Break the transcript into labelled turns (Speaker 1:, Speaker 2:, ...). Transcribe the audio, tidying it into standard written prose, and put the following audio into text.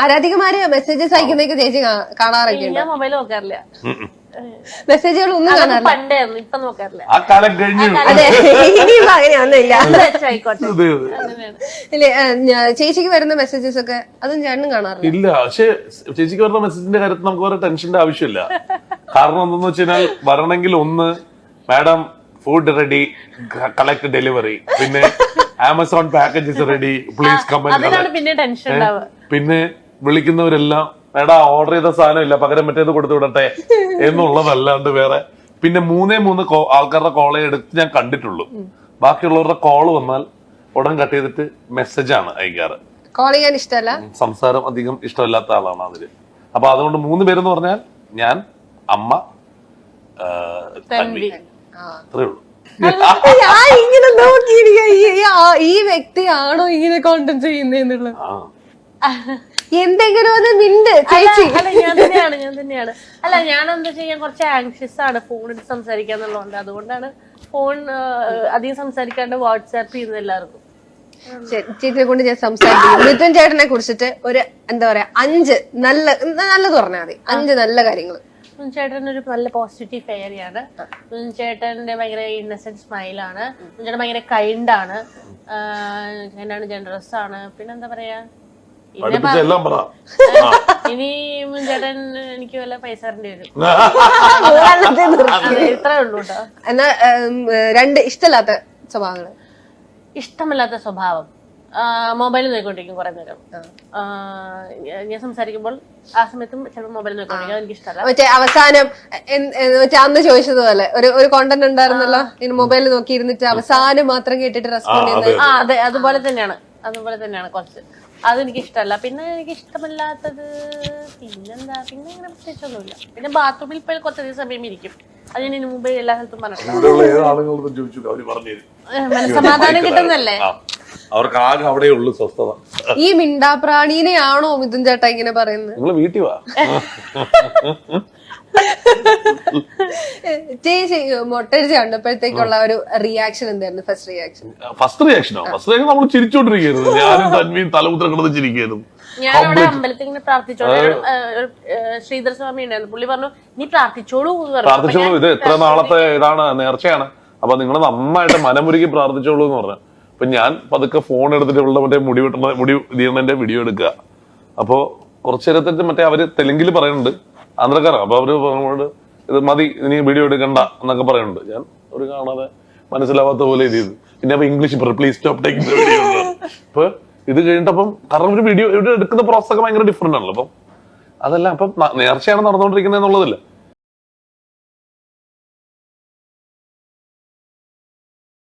Speaker 1: ആരാധികമാര് messages അയക്കുന്നതൊക്കെ ചേച്ചി കാണാറൊക്കെ
Speaker 2: ഞാൻ mobile നോക്കാറില്ല.
Speaker 1: മെസ്സേജുകൾ ഒന്നും കാണാറില്ല.
Speaker 2: പണ്ടായിരുന്നു, ഇപ്പൊ നോക്കാറില്ല.
Speaker 3: ആ കാലം കഴിഞ്ഞു.
Speaker 1: അതെ, ഇനിയിപ്പോ അങ്ങനെയൊന്നുമില്ല.
Speaker 2: ആയിക്കോട്ടെ.
Speaker 1: ഇല്ലേ, ചേച്ചിക്ക് വരുന്ന മെസ്സേജസ് ഒക്കെ അതും ചേട്ടനും കാണാറില്ല.
Speaker 3: ഇല്ല, പക്ഷെ ചേച്ചിക്ക് വരുന്ന മെസ്സേജിന്റെ കാര്യത്തിൽ നമുക്ക് വേറെ ടെൻഷന്റെ ആവശ്യമില്ല. കാരണം എന്തെന്ന് വെച്ച് കഴിഞ്ഞാൽ വരണമെങ്കിൽ ഒന്ന് madam food ready, collect delivery, പിന്നെ Amazon packages ready, please comment.
Speaker 2: പിന്നെ ടെൻഷൻ ഉണ്ടാവുക.
Speaker 3: പിന്നെ വിളിക്കുന്നവരെല്ലാം എടാ ഓർഡർ ചെയ്ത സാധനം ഇല്ല, പകരം മറ്റേത് കൊടുത്തു വിടട്ടെ എന്നുള്ളതല്ലാണ്ട് വേറെ. പിന്നെ മൂന്നേ ആൾക്കാരുടെ കോളേ എടുത്ത് ഞാൻ കണ്ടിട്ടുള്ളൂ. ബാക്കിയുള്ളവരുടെ കോള് വന്നാൽ ഉടൻ കട്ട് ചെയ്തിട്ട് മെസ്സേജാണ് അയക്കാറ്.
Speaker 1: കോൾ ചെയ്യാൻ ഇഷ്ടമല്ല,
Speaker 3: സംസാരം അധികം ഇഷ്ടമല്ലാത്ത ആളാണ് അതില്. അപ്പൊ അതുകൊണ്ട് 3 പേരെന്ന് പറഞ്ഞാൽ ഞാൻ, അമ്മ, തൻവി, അത്രേ ഉള്ളൂ.
Speaker 1: ഞാൻ ഇങ്ങനെ നോക്കിയിരിക്കുക ഈ വ്യക്തിയാണോ ഇങ്ങനെ കോണ്ടന്റ് ചെയ്യുന്നതെന്നുള്ളത്. എന്തെങ്കിലും ഒന്ന് മിണ്ട് ചേച്ചി.
Speaker 2: അല്ല, ഞാൻ തന്നെയാണ്. അല്ല, ഞാൻ എന്താ ചെയ്യാൻ കുറച്ച് ആങ്ഷ്യസ് ആണ് ഫോണിൽ സംസാരിക്കാന്നുള്ളതുകൊണ്ട്. അതുകൊണ്ടാണ് ഫോൺ അധികം സംസാരിക്കാണ്ട് വാട്സാപ്പ് ചെയ്യുന്നത് എല്ലാവർക്കും.
Speaker 1: ചേച്ചിയെ കൊണ്ട് ഞാൻ സംസാരിക്കുന്നു. മിഥുൻ ചേട്ടനെ കുറിച്ചിട്ട് ഒരു എന്താ പറയാ 5 നല്ലത് പറഞ്ഞാൽ മതി. 5 നല്ല കാര്യങ്ങൾ.
Speaker 2: ചേട്ടൻ ഒരു നല്ല പോസിറ്റീവ് ഫെയറിയാണ്. ചേട്ടന്റെ ഭയങ്കര ഇന്നസെന്റ് സ്മൈലാണ്. ചേട്ടൻ ഭയങ്കര കൈൻഡ് ആണ്. എന്താണ്, ജനറസ് ആണ്. പിന്നെന്താ പറയാ, ഇനി ചേട്ടൻ എനിക്ക് വല്ല പൈസ തരേണ്ടി വരും. ഇത്രേ ഉള്ളൂ കേട്ടോ.
Speaker 1: എന്നാ 2 ഇഷ്ടമില്ലാത്ത സ്വഭാവങ്ങൾ.
Speaker 2: ഇഷ്ടമല്ലാത്ത സ്വഭാവം, മൊബൈൽ നോക്കിക്കൊണ്ടിരിക്കും കുറെ നേരം. ഞാൻ സംസാരിക്കുമ്പോൾ ആ സമയത്തും ചിലപ്പോൾ മൊബൈൽ നോക്കിക്കൊണ്ടിരിക്കും. എനിക്ക് ഇഷ്ടമല്ല.
Speaker 1: മറ്റേ അവസാനം അന്ന് ചോദിച്ചതുപോലെ ഒരു കോണ്ടന്റ് ഉണ്ടായിരുന്നല്ലോ, മൊബൈൽ നോക്കി ഇരുന്നിട്ട് അവസാനം മാത്രം കേട്ടിട്ട് റെസ്പോണ്ട് ചെയ്യുന്നത്.
Speaker 2: അതെ, അതുപോലെ തന്നെയാണ് കുറച്ച്. അതെനിക്ക് ഇഷ്ടമല്ല. പിന്നെ എനിക്ക് ഇഷ്ടമല്ലാത്തത് പിന്നെന്താ, പിന്നെ അങ്ങനെ പ്രത്യേകിച്ചൊന്നുമില്ല. പിന്നെ ബാത്റൂമിൽ പോയി കുറച്ചധികം സമയം ഇരിക്കും. അത് ഞാൻ ഇതിനു മുമ്പ് എല്ലാ സ്ഥലത്തും പറഞ്ഞു. മനസ്സമാധാനം കിട്ടുന്നല്ലേ.
Speaker 3: അവർക്ക് ആകെ അവിടെ ഉള്ളു സ്വസ്ഥത.
Speaker 1: ഈ മിണ്ടാപ്രാണീനെയാണോ മിഥുൻ ചേട്ടാ ഇങ്ങനെ പറയുന്നത്?
Speaker 3: നിങ്ങൾ വീട്ടിൽ വാ.
Speaker 1: ചേച്ചി മൊട്ടടിച്ച് കണ്ടപ്പോഴത്തേക്കുള്ള ഒരു റിയാക്ഷൻ എന്തായിരുന്നു?
Speaker 3: ഫസ്റ്റ് റിയാക്ഷനോ? നമ്മൾ ചിരിച്ചോണ്ടിരിക്കുന്നു. ഞാനും തൻവിയും തലമുദ്ര കിടന്ന് ചിരിക്കുന്നു.
Speaker 2: ഞാനവിടെ അമ്പലത്തിൽ ഇങ്ങനെ പ്രാർത്ഥിച്ചോളൂ. ശ്രീധർ സ്വാമി ഉണ്ടായിരുന്നു. പുള്ളി പറഞ്ഞു, നീ പ്രാർത്ഥിച്ചോളൂ.
Speaker 3: ഇത് എത്ര നാളത്തെ ഇതാണ്, നേർച്ചയാണ്. അപ്പൊ നിങ്ങൾ നന്നായിട്ട് മനമുരുകി പ്രാർത്ഥിച്ചോളൂ എന്ന് പറഞ്ഞു. അപ്പൊ ഞാൻ പതുക്കെ ഫോൺ എടുത്തിട്ട് ഇവിടെ മറ്റേ മുടി തീർന്നതിന്റെ വീഡിയോ എടുക്കുക. അപ്പൊ കുറച്ചു നേരത്തെ മറ്റേ അവര് തെലുങ്കിൽ പറയുന്നുണ്ട്, ആന്ധ്രക്കാരാണ്. അപ്പൊ അവര് ഇത് മതി, ഇനി വീഡിയോ എടുക്കണ്ട എന്നൊക്കെ പറയുന്നുണ്ട്. ഞാൻ ഒരു കാണാതെ മനസ്സിലാവാത്ത പോലെ ഇത് ചെയ്തു. പിന്നെ അപ്പൊ English please stop taking the video. അപ്പൊ ഇത് കഴിഞ്ഞിട്ടപ്പം കാരണം ഒരു വീഡിയോ ഇവിടെ എടുക്കുന്ന പ്രോസസ് ഒക്കെ ഭയങ്കര ഡിഫറെന്റ് ആണല്ലോ. അപ്പം അതെല്ലാം അപ്പം നേർച്ചയാണ് നടന്നുകൊണ്ടിരിക്കുന്നത് എന്നുള്ളതില്ല.